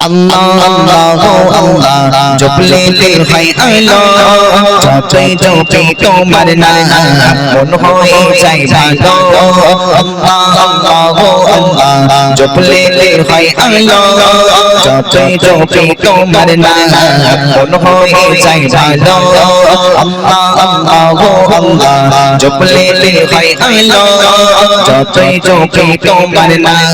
আল্লাহ আল্লাহ জপলে হয় আল্লাহ যতই জপে তোমার নাম মন হয়ে যায় ভালো আল্লাহ আল্লাহ জপলে হয় আল্লাহ যতই জপে তোমার নাম মন হয়ে যায় ভালো আল্লাহ আল্লাহ জপলে হয় আল্লাহ যতই জপে তোমার নাম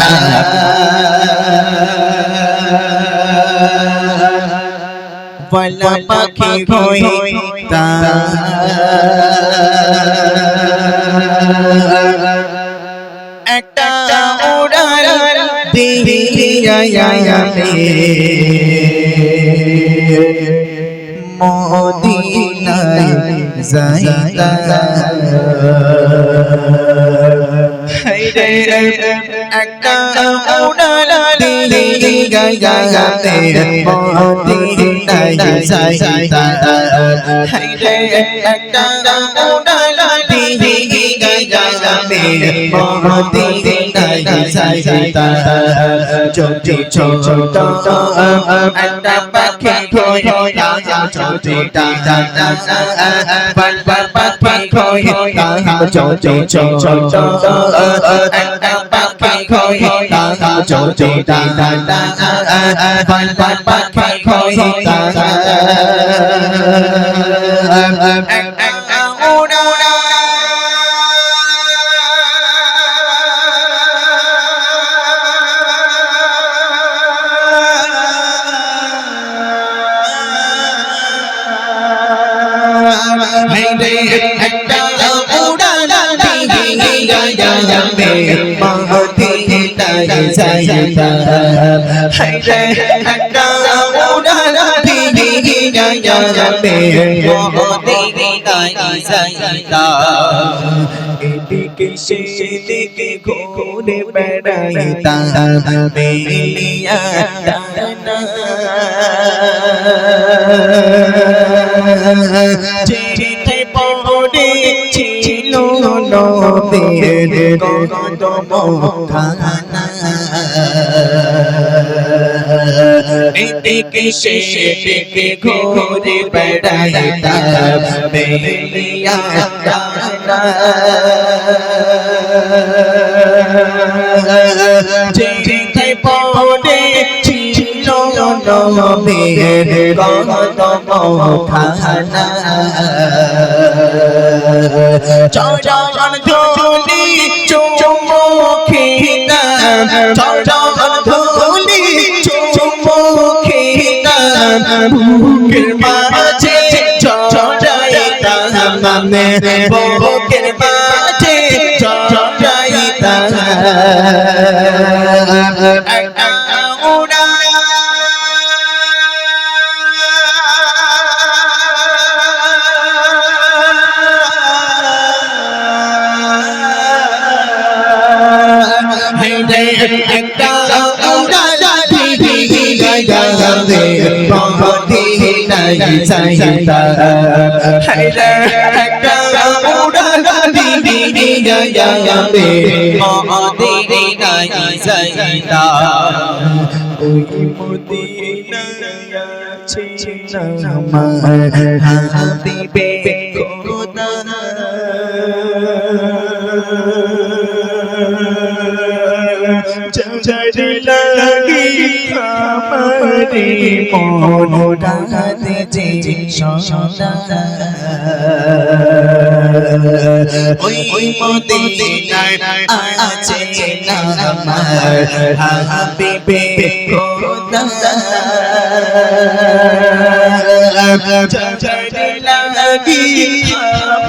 বলা পাখি হইতা একটা উড়াল দিয়া মদিনায় যাইতা হায়রে একটা উড়াল দিয়া মদিনায় যাইতা হায়রে একটা উড়াল দিয়া মদিনায় যাইতা যদি ছোট একটা পাখি হইতা যদি পাখি হইতা যদি ছোট একটা পাখি হইতা যদি পাখি হইতা একটা উড়াল দিয়া মদিনায় যাইতা হায়রে একটা উড়াল দিয়া মদিনায় যাইতা এদিকে সেদিকে ঘুরে বেড়াইতা মেলিয়া টানা চিঠি পড়েছিল নবীর কদম খানা এদিকে সেদিকে ঘুরে বেড়াইতা মেলিয়া টানা চিঠি পড়েছিল নবীর কদম খানা চরণ ধুলি চুমুখিতা চরণ ধুলি চুমুখিতা বুকের মাঝে চড়াইতা বুকের মাঝে চড়াইতা একটা উড়াল দিয়া মদিনায় যাইতা হায়রে একটা উড়াল দিয়া মদিনায় যাইতা ওই মদিনায় আছে আমার হাবিবে খোদা চঞ্চল লাগি আমারে মন ডাতে যে সোনা ওই মদিনায় আছে আমার হাবিবে খোদা চঞ্চল লাগি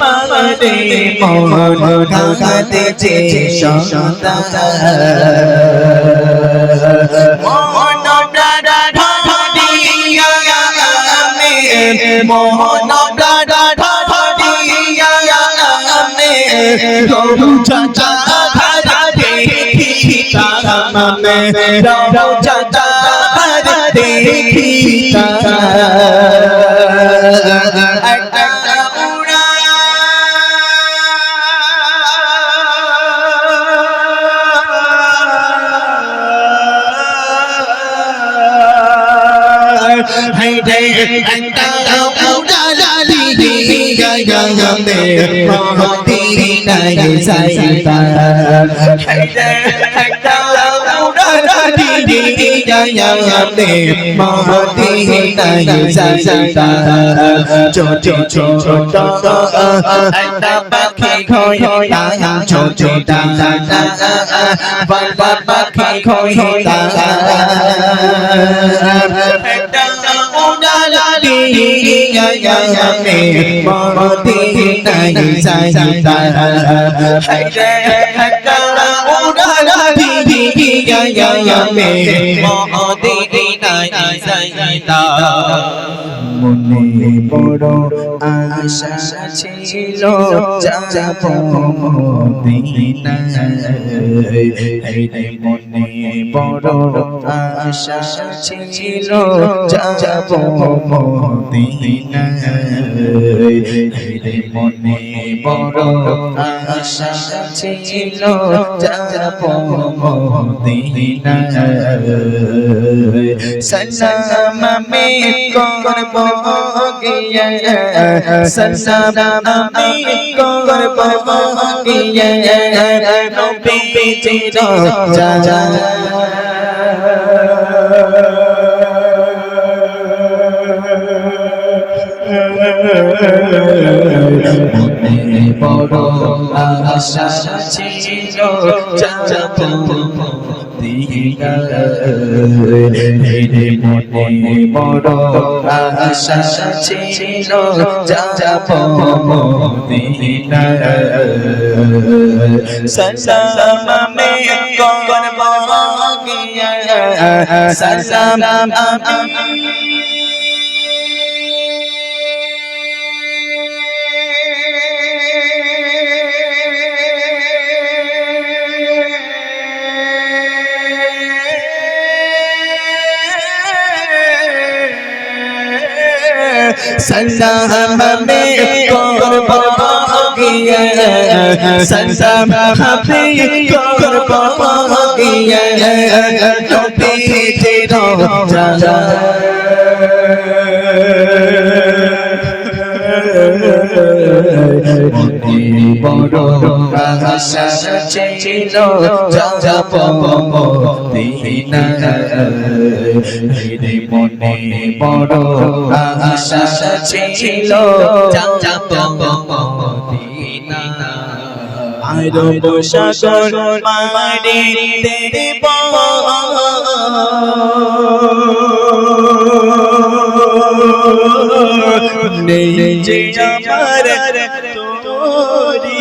আমারে মন ডাতে যে সোনা মোহন প্রাণা ঢালিয়া আমি মোহন প্রাণা ঢালিয়া আমি রৌজা ধারা দেখিতা আমি রৌজা ধারা দেখিতা হাইরে একটা উড়ালি গায়াতে মদিনায় যাইতা হাইরে একটা উড়ালি গায়াতে মদিনায় যাইতা ছোট ছোট একটা পাখি খোয়া ছোট বারবার পাখি খোয়া একটা উড়ালি গায়াতে মদিনায় যাইতা হায়রে একটা উড়ালি গায়াতে মদিনায় যাইতা মনে বড় আশা ছিল যাব মদিনায় রে মনে বড় আশা ছিল যাব মদিনায় রে মনে বড় আশা ছিল যাব মদিনায় সালাম আমি করব গিয়া সালাম আমি করব গিয়া নবীজির রাজা মনে বড় আশা ছিল যাব রে মনে বড় আশা ছিল যাব মদিনায় সালাম আমি করব গিয়া সালাম আমি সালাম আমি করব গিয়া সালাম আমি করব গিয়া নবীজির রাজা মনে বড় আশা ছিল যাব মদিনায় রে মনে বড় আশা ছিল যাব মদিনায় আরব সাগর পাড়ি দেব নেই যে আমার তোরি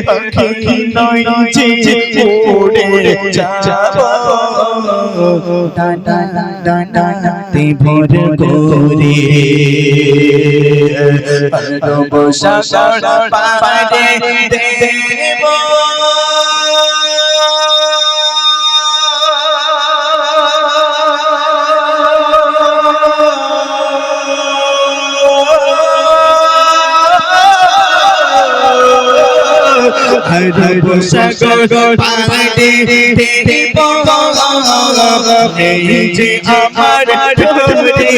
পাখি নয় যে উড়ে যাব ডানাতে ভোর করে আরব সাগর পাড়ি দেব আরব সাগর পাড়ি দেব এই যে আমার তোরে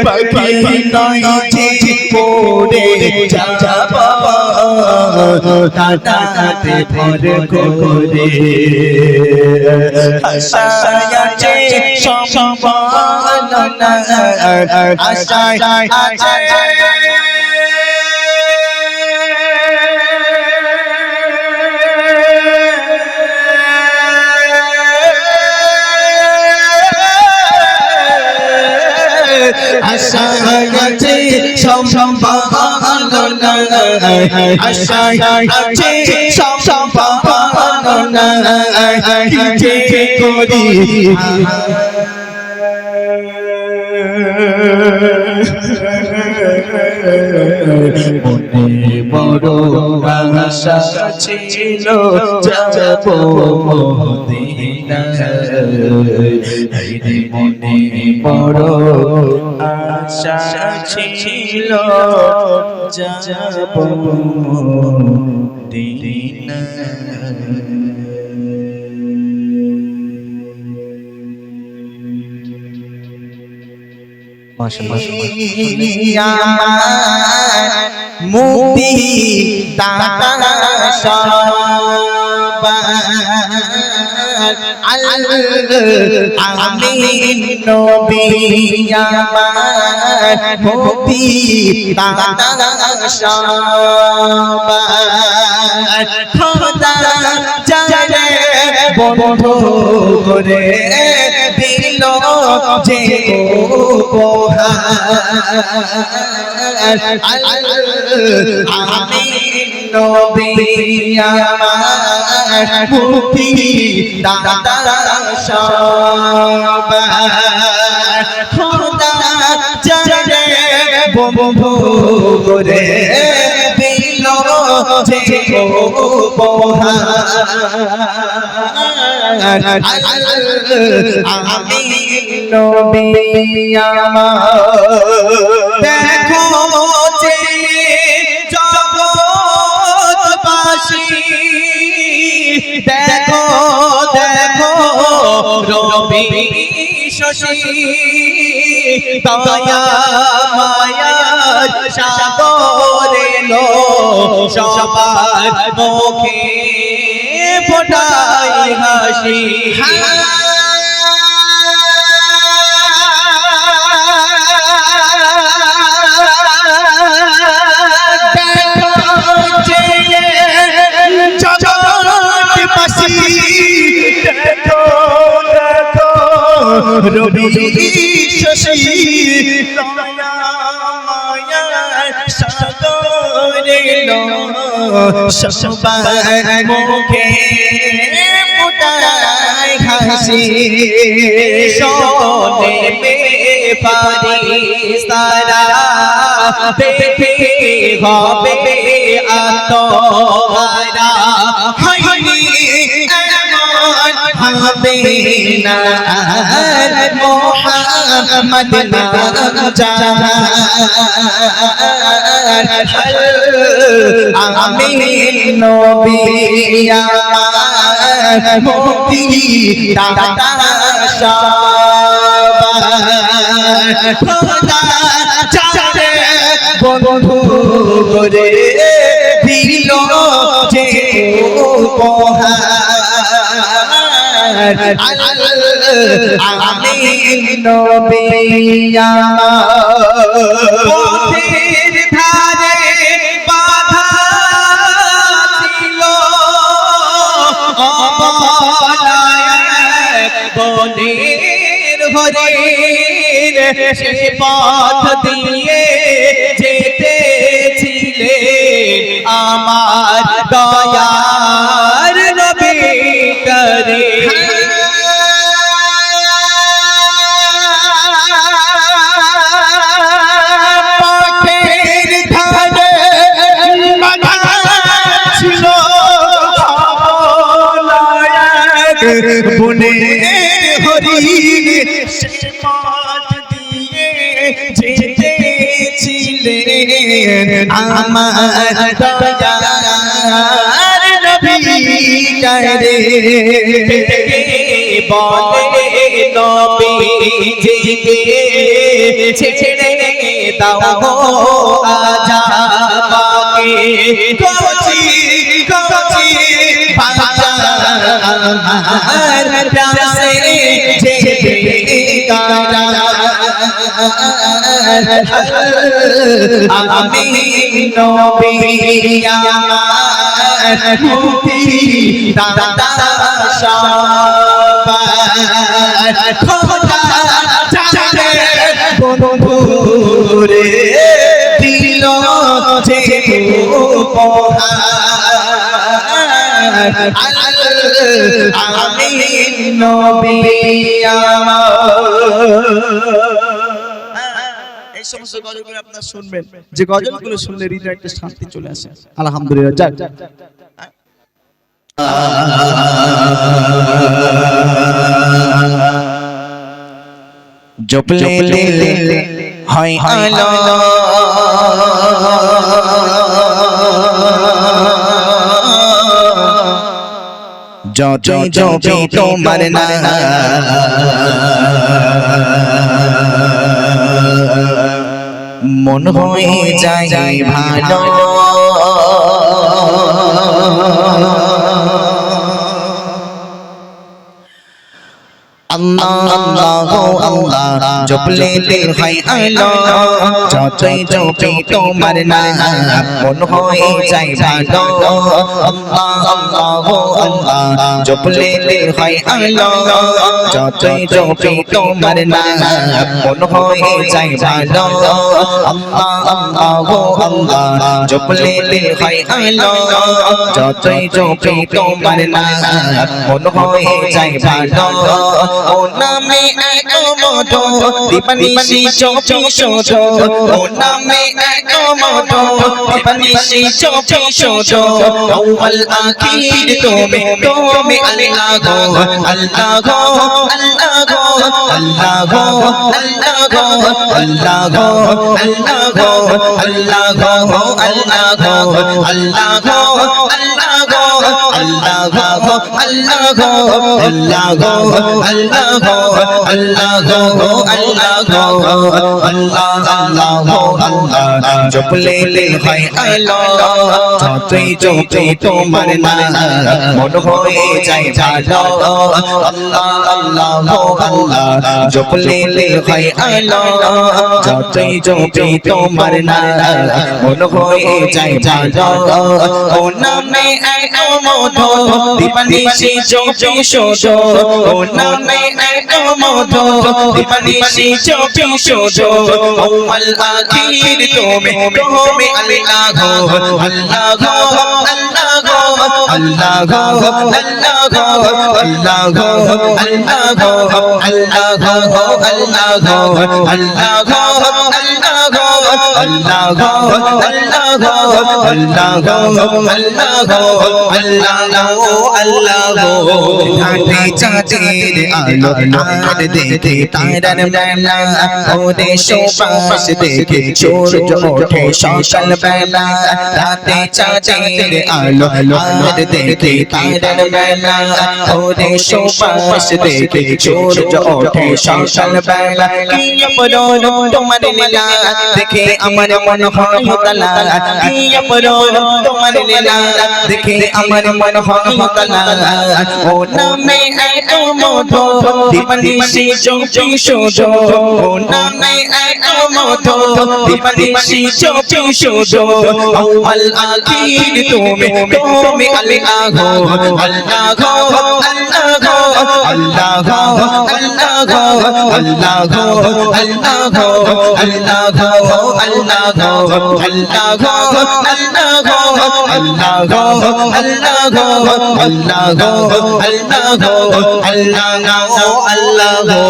পাখি নয় যে পড়ে যাব ডানাতে ভর করে আশায় আছে সম্ভাবনা আশায় আছে আশায় আছে সম্ভাবনা আশায় আছে সম্ভাবনা কি যে করি মনে বড় আশা ছিল যাব মদিনায় রে মনে বড় আশা ছিল যাব মদিনায় মুক্তি দাতা আমিন নবী আমার মুক্তি দাতা খোদা জানে বন্ধু করে দিল যে উপহার আমিন নবী আমার মুক্তি দাতা সবার খোদা জানে বন্ধু করে দিল যে উপহার আমিন নবী আমার দেখো যে জগৎবাসী দেখো দেখো রবি শশী দয়া মায়ার সাগরে লো সবার মুখে ফোটাই হাসি রবি শশী দয়া মায়ার সাগরে লো সবার মুখে ফোটাই হাসি শোনে ফারিস্তারা দেখে হবে আত্মহারা হয়নি হবে না মোহাম্মদ নাম জাহার আমিন নবী আমার মুক্তি দাতা সবার খোদা জানে বন্ধু করে দিল যে উপহার আমিন নবী আমার পথের ধারে বাধা ছিল অবলায় বনের হরিণ সে পথ দিয়ে যেতেছিলেন আমার দয়ার নবী করিম বনের হরিণ সে পথ দিয়ে যেতেছিলেন আমার দয়ার নবী করিম বলে নবী জিকে ছেড়ে দাও আজাবাকে কচি কচি বাচ্চা আমার প্যাসে যেতে কারা আমিন নবী আমার মুক্তি দাতা সবার খোদা জানে বন্ধু রে দিল যে উপহার আমিন নবী আমার এই সমস্ত গজলগুলো আপনারা শুনবেন, যে গজলগুলো শুনলে হৃদয়ে একটা শান্তি চলে আসে। আলহামদুলিল্লাহ। যাক জপলে হয় আলো যতই জপি তোমার নাম মন হয়ে যায় ভালো আল্লাহ আল্লাহ আল্লাহ জপলে দিল হয় আলো যতই জপি তোমার নাম মন হয়ে যায় ভালো আল্লাহ আল্লাহ আল্লাহ জপলে দিল হয় আলো যতই জপি তোমার নাম মন হয়ে যায় ভালো আল্লাহ আল্লাহ আল্লাহ জপলে দিল হয় আলো যতই জপি তোমার নাম মন হয়ে যায় ভালো ও নামে এক মধু দীপানিশি চোপি শোধো ও নামে এক মধু দীপানিশি চোপি শোধো আউয়াল আখির তুমি আল্লাহ গো আল্লাহ গো আল্লাহ গো আল্লাহ গো আল্লাহ গো আল্লাহ গো আল্লাহ গো আল্লাহ গো আল্লাহ গো আল্লাহ গো আল্লাহ গো আল্লাহ গো আল্লাহ গো আল্লাহ গো আল্লাহ গো আল্লাহ গো আল্লাহ গো আল্লাহ আল্লাহ গো আল্লাহ জপলে হয় আলো যতই জপি তোমার নাম মন হয়ে যায় ভালো আল্লাহ আল্লাহ গো আল্লাহ জপলে হয় আলো যতই জপি তোমার নাম মন হয়ে যায় ভালো ও নামে এক মধু দীপানিশি চোপি শোধো ও নামে এক মধু দীপানিশি চোপি শোধো আউয়াল আখির তুমি আল্লাহ গো আল্লাহ গো আল্লাহ গো আল্লাহ গো আল্লাহ গো আল্লাহ গো আল্লাহ গো আল্লাহ গো আল্লাহ গো আল্লাহ গো আল্লাহ গো আল্লাহ গো আল্লাহ গো আল্লাহ গো আল্লাহ গো আল্লাহ গো আল্লাহ গো ঘাটে চাঁদের আলো আর দেখে তারার বেলা ওরে সোপাস দেখে সূর্য ওঠে সকাল বেলা রাতে চাঁদের আলো আর দেখে তারার বেলা ওরে সোপাস দেখে সূর্য ওঠে সকাল বেলা কি অপরূপ তোমার লীলা দেখে আমার মন হয় তালা কি অপরূপ তোমার লীলা দেখে আমার মন হয় তালা ও নামে এক মধু দীপানিশি চোপি শোধো ও নামে এক মধু দীপানিশি চোপি শোধো আউয়াল আখির তুমি আল্লাহ গো আল্লাহ গো আল্লাহ গো আল্লাহ গো আল্লাহ গো আল্লাহ গো আল্লাহ গো আল্লাহ গো আল্লাহ গো আল্লাহ গো আল্লাহ গো আল্লাহ গো আল্লাহ গো আল্লাহ গো আল্লাহ গো আল্লাহ গো আল্লাহ গো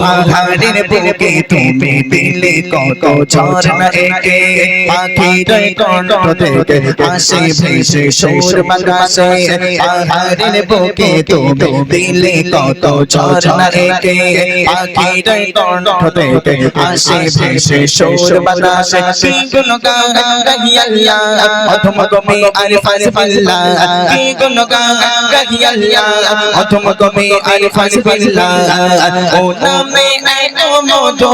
পাহাড়ের বুকে তুমি দিলে কত ঝরনা একে পাখির কণ্ঠ থেকে আসে ভেসে সুর বাতাসে পাহাড়ের বুকে তুমি দিলে কত ঝরনা একে পাখির কণ্ঠ থেকে আসে ভেসে সুর বাতাসে কি গুণগান গাহি আল্লাহ অথম তুমি আরিফান বিল্লাহ কি গুণগান গাহি আল্লাহ অথম তুমি আরিফান বিল্লাহ ও নামে এক মধু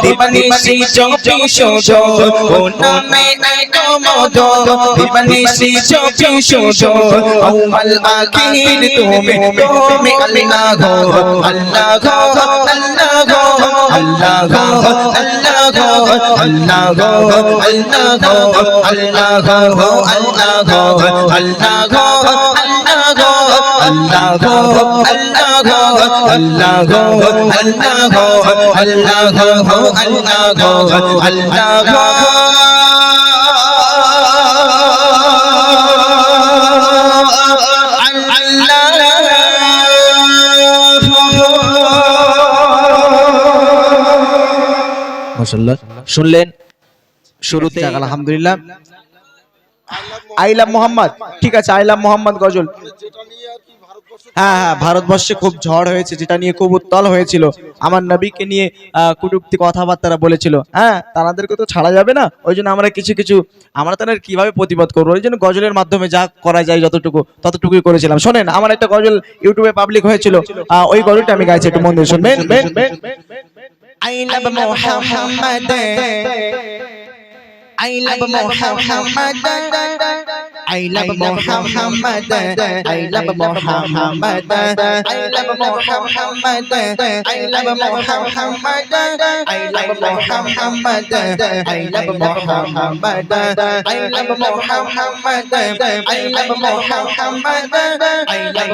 দীপানিশি চোপি শোধো ও নামে এক মধু দীপানিশি চোপি শোধো আউয়াল আখির তুমি আল্লাহ গো আল্লাহ গো আল্লাহ গো আল্লাহ গো আল্লাহ গো আল্লাহ গো আল্লাহ গো আল্লাহ গো আল্লাহ গো আল্লাহ গো আল্লাহ গো আল্লাহ গো আল্লাহ গো আল্লাহ গো আল্লাহ গো আল্লাহ গো আল্লাহ গো আল্লাহ গো মাশাআল্লাহ শুনলেন শুরুতে আলহামদুলিল্লাহ। আই লাভ মোহাম্মদ, ঠিক আছে, আই লাভ মোহাম্মদ গজল। হ্যাঁ হ্যাঁ, ভারতবর্ষে খুব ঝড় হয়েছে, যেটা নিয়ে খুব উত্তাল হয়েছিল, আমার নবীকে নিয়ে কটূক্তি কথাবার্তা বলেছিল। হ্যাঁ, তাদেরকে তো ছাড়া যাবে না, ওই জন্য আমরা কিছু কিছু আমরা তাদের কিভাবে প্রতিবাদ করবো, ওই জন্য গজলের মাধ্যমে যা করা যায় যতটুকু ততটুকুই করেছিলাম। শোনেন, আমার একটা গজল ইউটিউবে পাবলিক হয়েছিল, ওই গজলটা আমি গাইছি, একটু মন দিয়ে শুনবেন। I love Muhammad, I love Muhammad, I love Muhammad, I love Muhammad, I love Muhammad, I love Muhammad, I love Muhammad, I love Muhammad, I love Muhammad, I love Muhammad, I love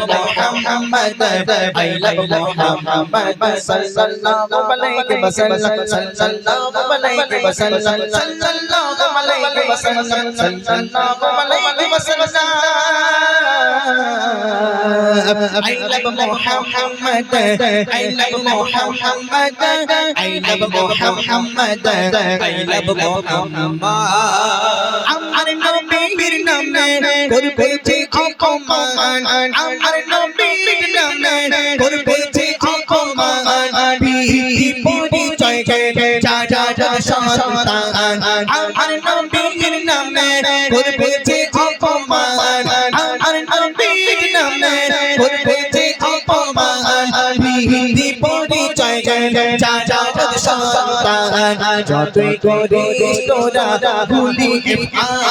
Muhammad, I love Muhammad, sallallahu alaihi wasallam, sallallahu alaihi wasallam, sallallahu alaihi wasallam, sallallahu alaihi wasallam. I love Muhammad, I love Muhammad, I love Muhammad, I love Muhammad. আমার নবীর নামে করবেছে অপমান, আমার নবীর নামে করবেছে অপমান, পরিচয় যা যা যা সন্তান, আমার নবীর নামে করবেছে অপমান, আমার নবীর নামে করবেছে অপমান, পরিচয় যা যা যা সন্তান, যতই করিস তোরা ভুলি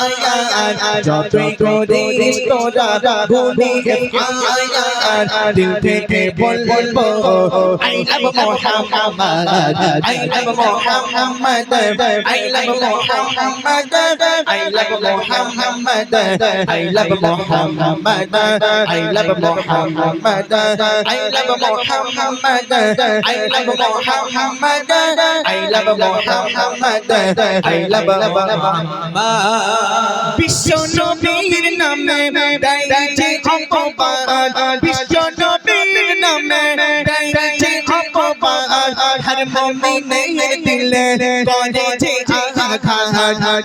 আয়াত, যতই করিস তোরা ভুলি আয়াত, দিল থেকে বলবো I love Muhammad, I love Muhammad, I love Muhammad, I love Muhammad, I love Muhammad, I love Muhammad, I love Muhammad, I love Muhammad, I love Muhammad, I love Muhammad. বিশ্ব নবীর নামে গাইছে অপবাদ, বিশ্ব নবীর নামে গাইছে অপবাদ, হর মুমিনের দিলে করেছে আঘাত,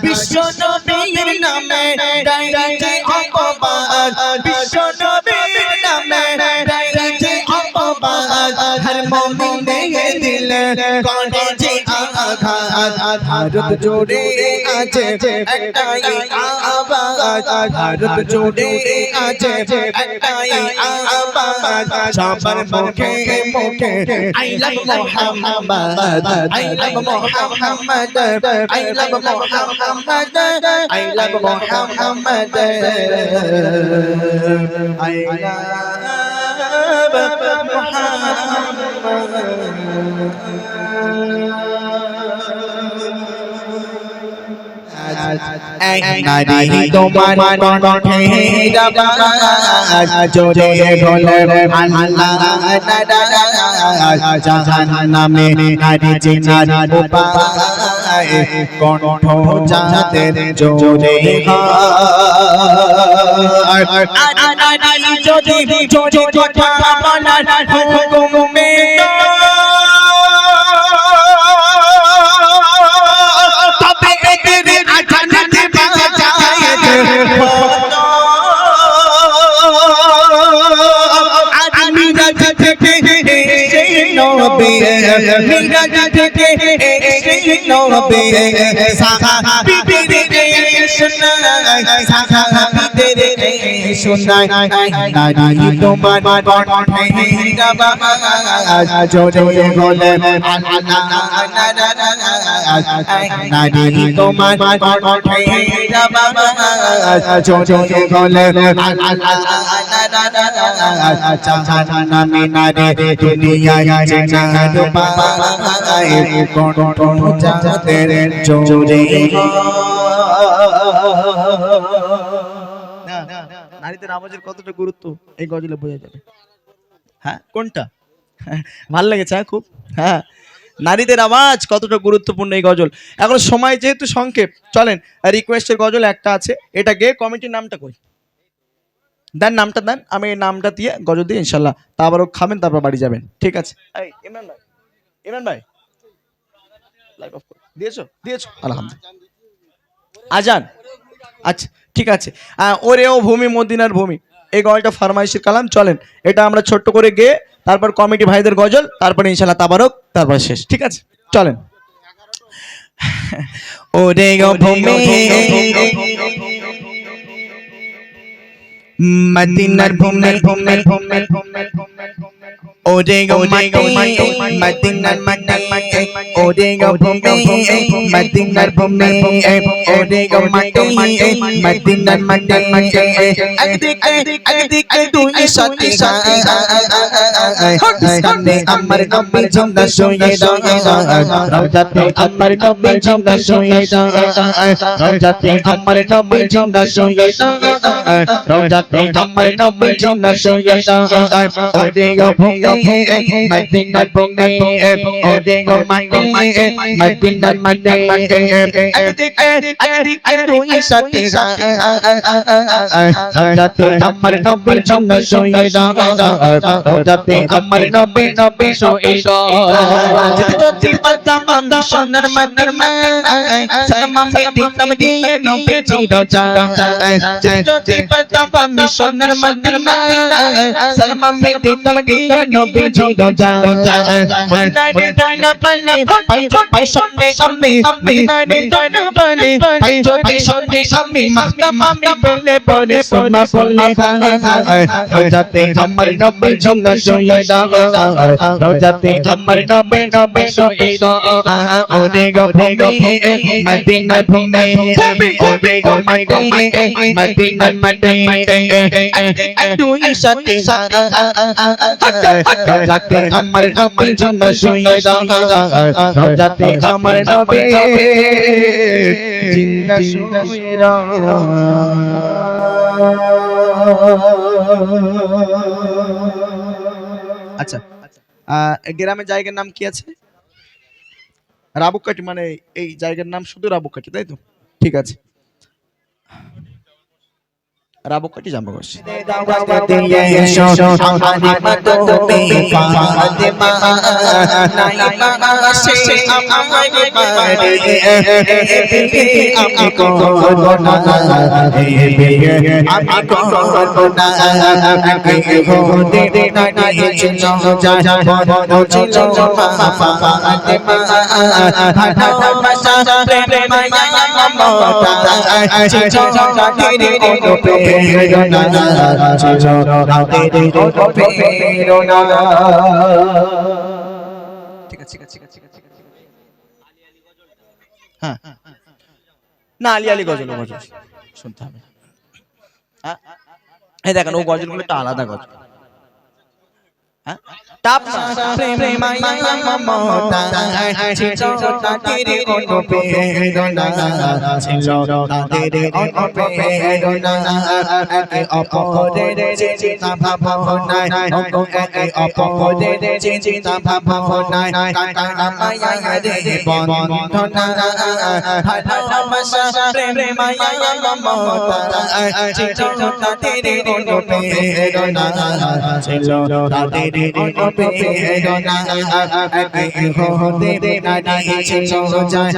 বিশ্ব নবীর নামে গাইছে অপবাদ, বিশ্ব নবীর নামে গাইছে অপবাদ, হর মুমিনের দিলে করেছে আঘাত, ভারত জুড়ে আছে একটাই আওয়াজ, ভারত জুড়ে আছে একটাই আওয়াজ, সবার মুখে মুখে I love Muhammad, I love Muhammad, I love Muhammad, I love Muhammad, I নারী তোমার কণ্ঠে আওয়াজ, জোরে বলে আল্লাহ, জাহান্নামে নারী চেনার উপায়, কণ্ঠ যাদের জোরে হয়, নারী যদি জোরে কথা বলার হুকুমে মিরাজ থেকে এসে নবে সাহাবীদের শোনায়, সাহাবীদের শোনায়, নারী তোমার কণ্ঠে আওয়াজ, জোরে বলে আল্লাহ, নারী তোমার কণ্ঠে আওয়াজ, জোরে বলে আল্লাহ, জাহান্নামে নারী দুনিয়ায় চেনার উপায়, কণ্ঠ যাদের জোরে নারীদের আওয়াজের কতটা গুরুত্ব এই গজলে বোঝা যাবে। হ্যাঁ, কোনটা ভাল লেগেছে? হ্যাঁ, খুব। হ্যাঁ, নারীদের আওয়াজ কতটা গুরুত্বপূর্ণ এই গজল। এখন সময় যেহেতু সংক্ষেপ, চলেন রিকোয়েস্টের গজল একটা আছে, এটা গিয়ে কমিটির নামটা কই দেন, নামটা দেন, আমি এই নামটা দিয়ে গজল দিয়ে ইনশাল্লাহ তারপরও খাবেন, তারপর বাড়ি যাবেন, ঠিক আছে? ইমরান ভাই, ইমরান ভাই লাইভ অফ করুন। দিয়েছো দিয়েছো আলহামদুলিল্লাহ। আজান, আচ্ছা ঠিক আছে। ওরেও ভূমি মদিনার ভূমি, এই গজলটা ফরমাইশের কালাম। চলেন এটা আমরা ছোট্ট করে গেয়ে তারপর কমিটি ভাইদের গজল, তারপরে ইনশাআল্লাহ তাবারক, তারপর শেষ। ঠিক আছে চলেন। ওরে ভূমি মদিনার ভূমি, ওরে মাটি মদিনার মাটি, ওরে ভূমি মদিনার ভূমি, ওরে মাটি মদিনার মাটি। একদিকে দুই সাথী সামনে আমার নবী জিন্দা শুয়ে রওজাতে আমার নবী জিন্দা শুয়ে রওজাতে আমার নবী জিন্দা শুয়ে রওজাতে আমার নবী জিন্দা শুয়ে ওরে ভূমি মদিনার ভূমি, ওরে মাটি মদিনার মাটি। একদিকে দুই সাথী রওজাতে আমার নবী জিন্দা শুয়ে রওজাতে আমার নবী শুয়ে যদি পাতাম সোনার মদিনার মাই সালাম দিতাম দিয়ে নবী রওজা, যদি পাতাম সোনার মদিনার মাই সালাম দিতাম দিয়ে নবী রওজা। মদিনারে ডানা পালে পাই সামনে সামনে, মদিনারে ডানা পালে পাই সামনে সামনে, মাসলাম আমি বলে বলে সোনা বলে রওজাতে আমার নবী জিন্দা শুয়ে রওজাতে আমার নবী শুয়ে ওরে ভূমি মদিনার ভূমি, ওরে মাটি মদিনার মাটি। দুই সাথী রওজাতে আমার নবী জিন্দা শুয়ে রওজাতে আমার নবী জিন্দা শুয়ে। আচ্ছা গ্রামের জায়গার নাম কি আছে? রাবুকাটি, মানে এই জায়গার নাম শুধু রাবুকাটি, তাই তো? ঠিক আছে রাবুকাটি জামবাগাস। হ্যাঁ না, আলী আলী গজল শুনতে হবে। এই দেখেন ও গজলগুলো একটা আলাদা গজল। টাপ প্রেম মায়া মমতা ছিল তাদের অনুপ্রেরণা, ছিল তাদের অনুপ্রেরণা। একে অপরের চিন্তা ভাবনায়, একে অপরের চিন্তা ভাবনায়, কাটা মায়া রে বন্ধনা। ভালোবাসা প্রেম মায়া মমতা ছিল তাদের অনুপ্রেরণা, ছিল তাদের অনুপ্রেরণা। একে হতে নারী ছিল যায়,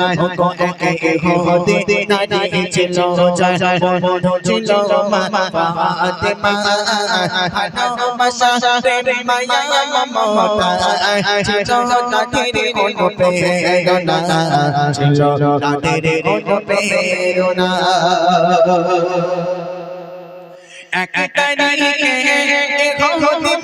একে হতে নারী ছিল যায়, বন্ধু ছিল মা ফাতেমা। ভালোবাসা প্রেম মায়া মমতা ছিল তাদের অনুপ্রেরণা, ছিল তাদের অনুপ্রেরণা। এক তারিখে হতে